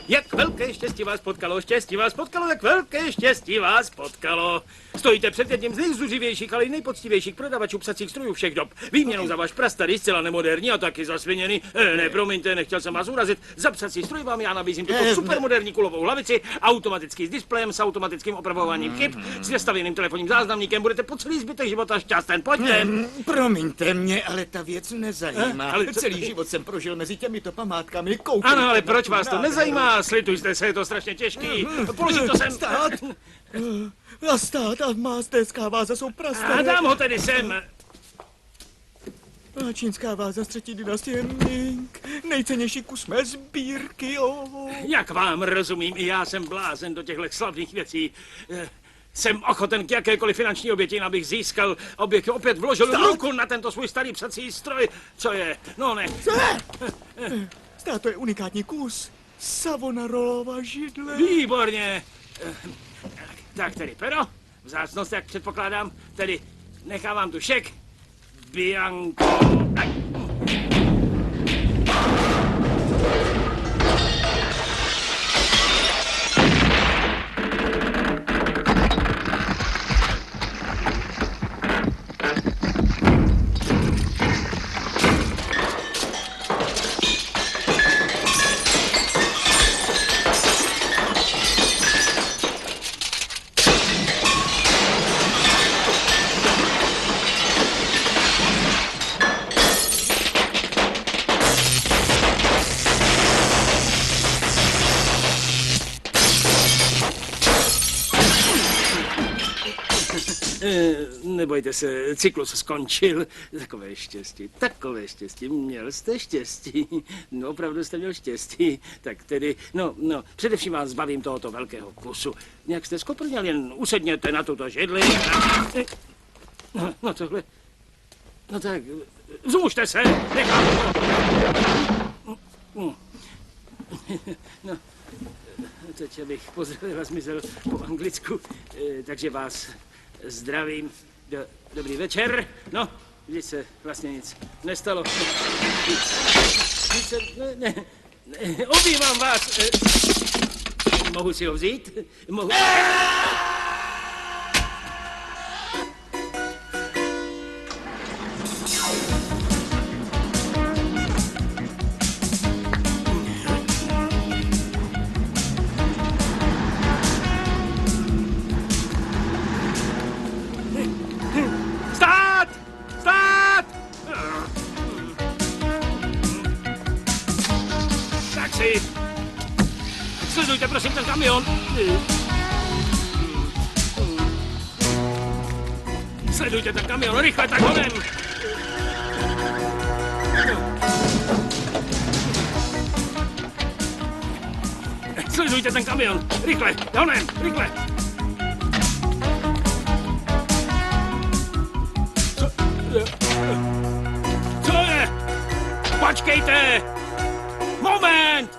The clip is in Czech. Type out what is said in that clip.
Jak velké štěstí vás potkalo, jak velké štěstí vás potkalo. Stojíte před jedním z nejzuřivějších, ale i nejpoctivějších prodavačů psacích strojů všech dob. Výměnou za váš prastarý, zcela nemoderní a taky zasviněný. Ne, promiňte, nechtěl jsem vás urazit. Za psací stroj vám já nabízím tuto supermoderní kulovou hlavici, automatický s displejem, s automatickým opravováním chyb, s vestavěným telefonním záznamníkem. Budete po celý zbytek života šťasten, pojďte. Promiňte mě, ale ta věc nezajímá. Ale celý život jsem prožil mezi těmito památkami. Ano, ale proč vás to nezajímá? Slitujte se, je to strašně těžký. Položím to sem. Stát a má zdecká váza jsou prastaré. A dám ho tedy sem. A čínská váza z 3. dynastie Ming. Nejcennější kus mé sbírky. Jak vám rozumím, i já jsem blázen do těchto slavných věcí. Jsem ochoten k jakékoliv finanční oběti, abych získal, abych opět vložil ruku na tento svůj starý psací stroj. Co je? No ne. Stát, to je unikátní kus. Savonarolova židle. Výborně. Tak tedy pero, vzácnost, jak předpokládám, tedy nechávám tu šek. Bianco. Nebojte se, cyklus skončil. Takové štěstí. Měl jste štěstí. No, opravdu jste měl štěstí. Tak tedy, no, především vás zbavím tohoto velkého kusu. Nějak jste skoprněl, jen usedněte na tuto židli. No tohle. No tak, vzmužte se, nechám to. No, teď abych pozdravil a zmizel po anglicku, takže vás zdravím. Dobrý večer. No, když se vlastně nic nestalo. Objímám vás. Mohu si ho vzít? Mohu... Sledujte, prosím, ten kamion. Sledujte ten kamion, rychle, tak honem. Sledujte ten kamion, rychle, honem, rychle. Co je? Počkejte! Moment!